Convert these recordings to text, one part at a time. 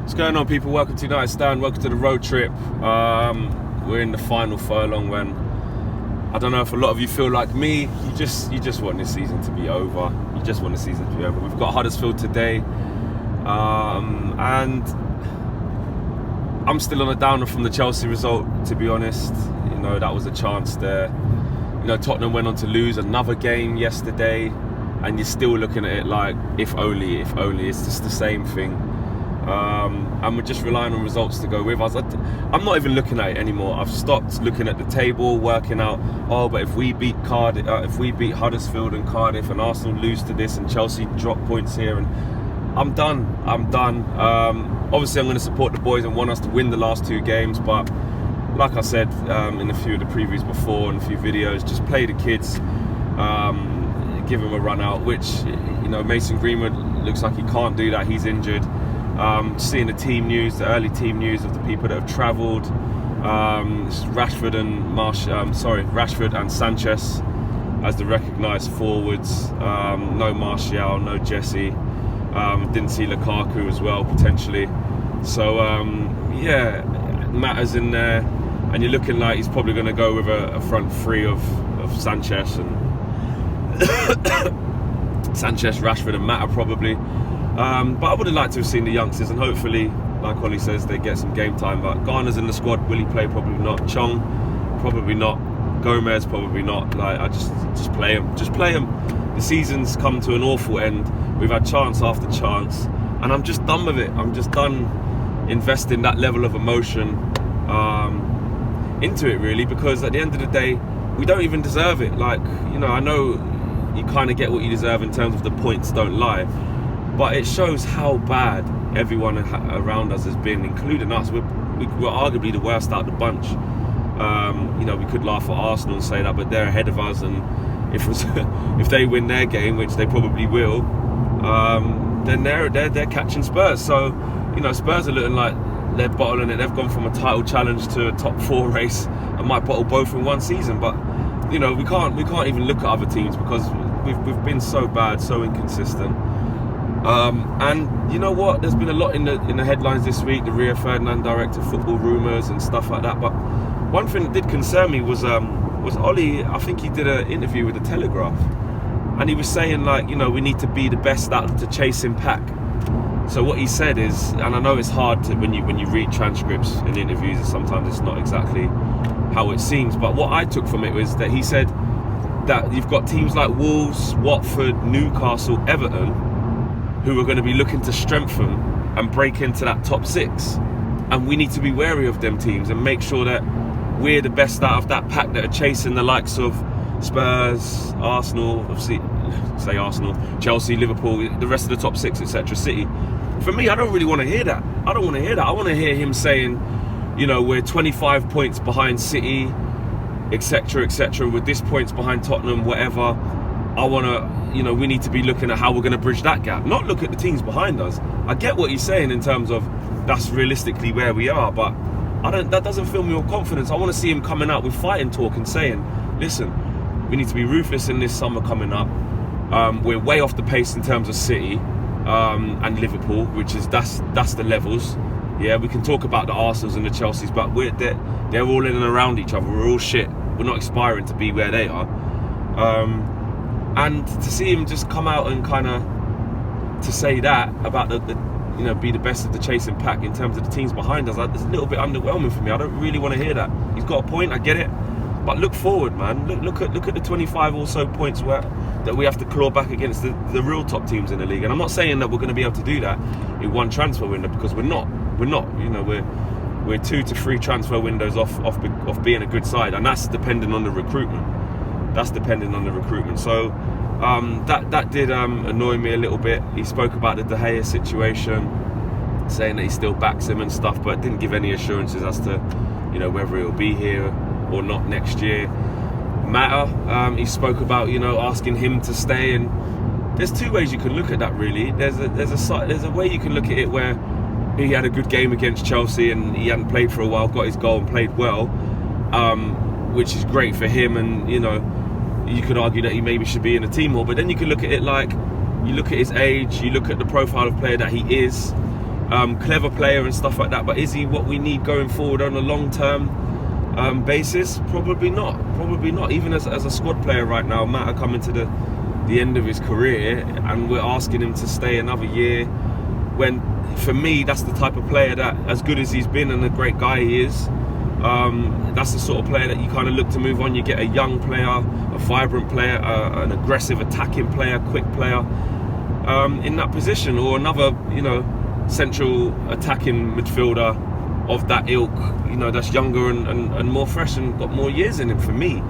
What's going on, people? Welcome to United Stand. Welcome to the road trip. We're in the final furlong when I don't know if a lot of you feel like me. You just want this season to be over. You just want the season to be over. We've got Huddersfield today, and I'm still on a downer from the Chelsea result. To be honest, that was a chance there. Tottenham went on to lose another game yesterday, and you're still looking at it like if only. It's just the same thing. And we're just relying on results to go with us. I'm not even looking at it anymore. I've stopped looking at the table, working out, but if we beat Huddersfield and Cardiff, and Arsenal lose to this, and Chelsea drop points here, and I'm done. Obviously, I'm going to support the boys and want us to win the last two games, but like I said in a few of the previews before and a few videos, just play the kids, give them a run out, which Mason Greenwood looks like he can't do that. He's injured. Seeing the team news, the early team news of the people that have travelled, Rashford and Sanchez as the recognised forwards. No Martial, no Jesse. Didn't see Lukaku as well potentially. So Matters in there, and you're looking like he's probably going to go with a front three of Sanchez and Sanchez, Rashford, and Mata probably. But I would have liked to have seen the youngsters, and hopefully, like Ollie says, they get some game time. But Garner's in the squad. Will he play? Probably not. Chong, probably not. Gomez, probably not. I just play him. Just play him. The season's come to an awful end. We've had chance after chance, and I'm just done with it. I'm just done investing that level of emotion into it, really, because at the end of the day, we don't even deserve it. I know you kind of get what you deserve in terms of the points don't lie. But it shows how bad everyone around us has been, including us. We're arguably the worst out of the bunch. We could laugh at Arsenal and say that, but they're ahead of us. And if they win their game, which they probably will, then they're catching Spurs. So Spurs are looking like they're bottling it. They've gone from a title challenge to a top 4 race and might bottle both in one season. But we can't even look at other teams because we've been so bad, so inconsistent. And you know what? There's been a lot in the headlines this week. The Rio Ferdinand director football rumours and stuff like that. But one thing that did concern me was Ollie. I think he did an interview with the Telegraph, and he was saying we need to be the best out to chasing pack. So what he said is, and I know it's hard to when you read transcripts in interviews, and sometimes it's not exactly how it seems. But what I took from it was that he said that you've got teams like Wolves, Watford, Newcastle, Everton, who are going to be looking to strengthen and break into that top 6, and we need to be wary of them teams and make sure that we're the best out of that pack that are chasing the likes of Spurs, Arsenal, obviously say Arsenal, Chelsea, Liverpool, the rest of the top 6, etc. City. For me, I don't really want to hear that. I want to hear him saying, we're 25 points behind City, etc., with this points behind Tottenham, whatever. I want to, we need to be looking at how we're going to bridge that gap, not look at the teams behind us. I get what he's saying in terms of that's realistically where we are, but that doesn't fill me with confidence. I want to see him coming out with fighting talk and saying, listen, we need to be ruthless in this summer coming up. We're way off the pace in terms of City and Liverpool, which is that's the levels. Yeah, we can talk about the Arsenals and the Chelseas, but they're all in and around each other. We're all shit. We're not aspiring to be where they are. And to see him just come out and kind of to say that about be the best of the chasing pack in terms of the teams behind us, it's a little bit underwhelming for me. I don't really want to hear that. He's got a point, I get it, but look forward, man. Look at the 25 or so points that we have to claw back against the real top teams in the league. And I'm not saying that we're going to be able to do that in one transfer window, because we're not. We're 2 to 3 transfer windows off being a good side, and that's depending on the recruitment. So that did annoy me a little bit. He spoke about the De Gea situation, saying that he still backs him and stuff, but didn't give any assurances as to whether he'll be here or not next year. Mata, he spoke about asking him to stay, and there's 2 ways you can look at that, really. There's a way you can look at it where he had a good game against Chelsea and he hadn't played for a while, got his goal and played well, which is great for him, and you could argue that he maybe should be in the team more. But then you can look at it like, you look at his age, you look at the profile of player that he is, clever player and stuff like that, but is he what we need going forward on a long-term basis? Probably not. Even as a squad player right now, Matt are coming to the end of his career, and we're asking him to stay another year, when for me that's the type of player that, as good as he's been and a great guy he is, that's the sort of player that you kind of look to move on. You get a young player, a vibrant player, an aggressive attacking player, quick player in that position, or another, central attacking midfielder of that ilk, that's younger and more fresh and got more years in him for me.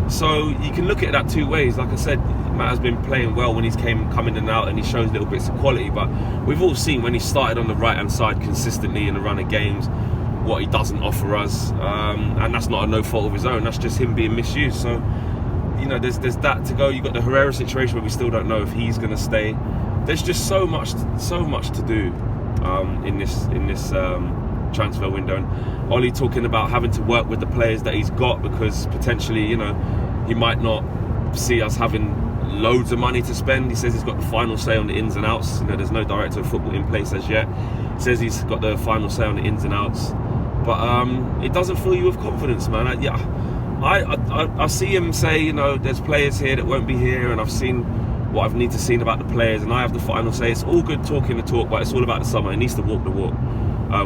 So you can look at that two ways. Like I said, Matt has been playing well when he's coming in and out, and he shows little bits of quality, but we've all seen when he started on the right hand side consistently in a run of games what he doesn't offer us, and that's not a no fault of his own, that's just him being misused. So there's that to go. You've got the Herrera situation where we still don't know if he's going to stay. There's just so much to do in this transfer window. And Ollie talking about having to work with the players that he's got, because potentially he might not see us having loads of money to spend. He says he's got the final say on the ins and outs. There's no director of football in place as yet. He says he's got the final say on the ins and outs, but it doesn't fill you with confidence, man. I see him say, there's players here that won't be here, and I've seen what I need to see about the players, and I have the final say. It's all good talking the talk, but it's all about the summer. It needs to walk the walk.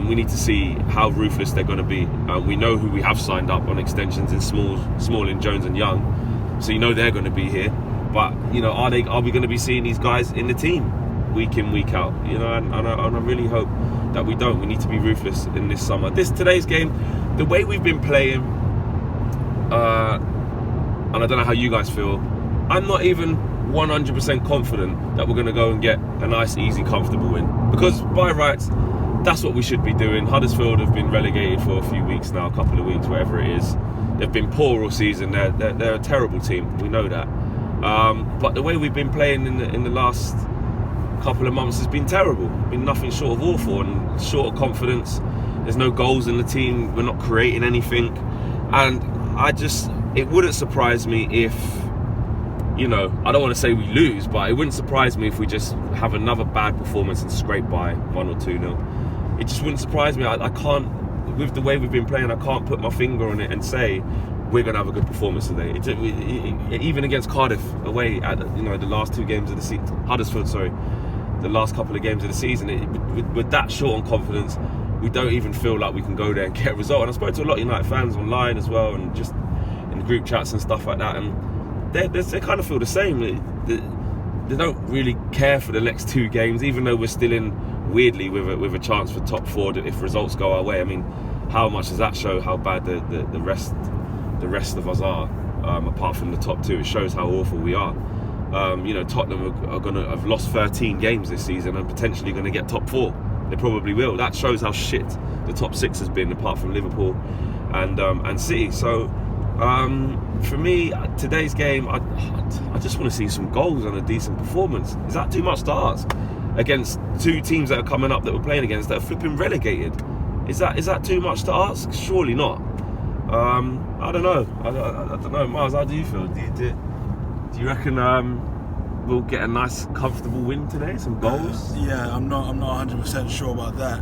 We need to see how ruthless they're going to be. We know who we have signed up on extensions in Smalling, Jones and Young, so they're going to be here. But are we going to be seeing these guys in the team week in, week out? And I really hope that we don't. We need to be ruthless in this summer. Today's game, the way we've been playing, and I don't know how you guys feel, I'm not even 100% confident that we're going to go and get a nice, easy, comfortable win. Because by rights, that's what we should be doing. Huddersfield have been relegated for a few weeks now, a couple of weeks, wherever it is. They've been poor all season. They're a terrible team. We know that. But the way we've been playing in the last couple of months has been terrible. Been nothing short of awful, and short of confidence. There's no goals in the team. We're not creating anything. And it wouldn't surprise me if, I don't want to say we lose, but it wouldn't surprise me if we just have another bad performance and scrape by 1 or 2-0. It just wouldn't surprise me. I can't, with the way we've been playing, I can't put my finger on it and say we're going to have a good performance today. Even against Cardiff away at the last 2 games of the season, Huddersfield, sorry, the last couple of games of the season, with that short on confidence, we don't even feel like we can go there and get a result. And I spoke to a lot of United fans online as well, and just in the group chats and stuff like that, and they kind of feel the same. They don't really care for the next 2 games, even though we're still in, weirdly, with a chance for top 4 if results go our way. I mean, how much does that show how bad the rest of us are, apart from the top 2? It shows how awful we are. Tottenham are going to have lost 13 games this season and potentially going to get top 4. They probably will. That shows how shit the top 6 has been, apart from Liverpool and City. So for me, today's game, I just want to see some goals and a decent performance. Is that too much to ask against 2 teams that are coming up that we're playing against that are flipping relegated? Is that too much to ask? Surely not. I don't know. I don't know. Miles, how do you feel? Do you reckon we'll get a nice, comfortable win today? Some goals? Yeah, I'm not 100% sure about that.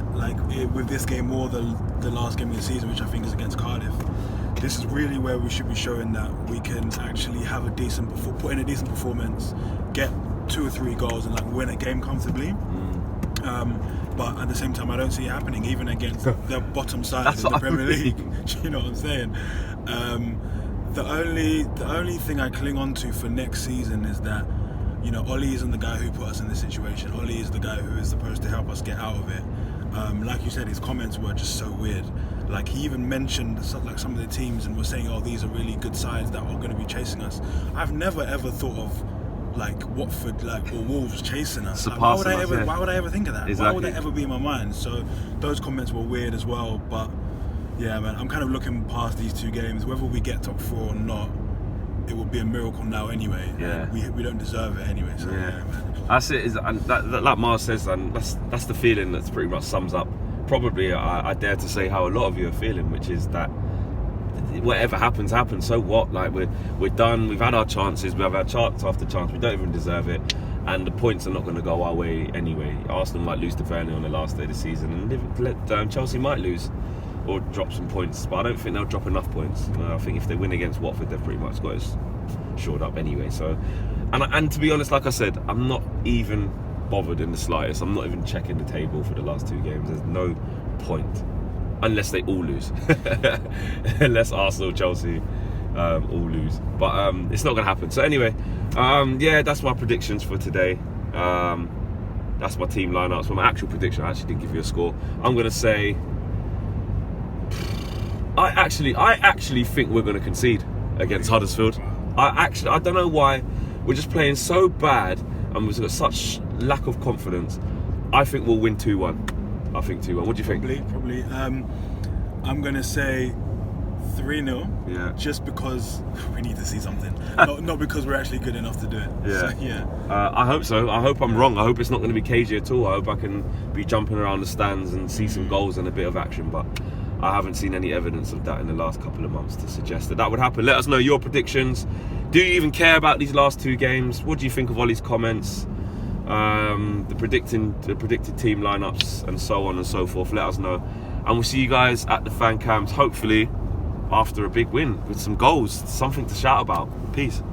With this game more than the last game of the season, which I think is against Cardiff, this is really where we should be showing that we can actually have put in a decent performance, get 2 or 3 goals, and win a game comfortably. But at the same time, I don't see it happening, even against the bottom side of the Premier League. Do you know what I'm saying? The only thing I cling on to for next season is that, Ollie isn't the guy who put us in this situation. Ollie is the guy who is supposed to help us get out of it. Like you said, his comments were just so weird. He even mentioned some of the teams and was saying, "Oh, these are really good sides that are going to be chasing us." I've never ever thought of Watford or Wolves chasing us. Why would I ever think of that? Exactly. Why would that ever be in my mind? So those comments were weird as well. But yeah, man, I'm kind of looking past these 2 games. Whether we get top 4 or not, it would be a miracle now anyway. Yeah. We don't deserve it anyway. So yeah, man. That's it. And that like Mars says, and that's the feeling that's pretty much sums up. Probably, I dare to say how a lot of you are feeling, which is that whatever happens. So what? We're done. We've had our chances. We have had chance after chance. We don't even deserve it. and the points are not going to go our way anyway. Arsenal might lose to Burnley on the last day of the season, and Chelsea might lose or drop some points, but I don't think they'll drop enough points. I think if they win against Watford, they've pretty much got it shored up anyway. So, and to be honest, like I said, I'm not even bothered in the slightest. I'm not even checking the table for the last 2 games. There's no point, unless they all lose. Unless Arsenal, Chelsea all lose, but it's not going to happen. So anyway, yeah, that's my predictions for today. That's my team lineups. For my actual prediction, I actually didn't give you a score. I'm going to say, I actually think we're going to concede against Huddersfield. I don't know why. We're just playing so bad and we've got such lack of confidence. I think we'll win 2-1. I think 2-1. What do you think? Probably. I'm going to say 3-0. Yeah. Just because we need to see something. not because we're actually good enough to do it. Yeah. So, yeah. I hope so. I hope I'm wrong. I hope it's not going to be cagey at all. I hope I can be jumping around the stands and see some goals and a bit of action. But I haven't seen any evidence of that in the last couple of months to suggest that would happen. Let us know your predictions. Do you even care about these last 2 games? What do you think of Ollie's comments? The predicted team lineups and so on and so forth. Let us know. And we'll see you guys at the fan camps, hopefully after a big win with some goals, something to shout about. Peace.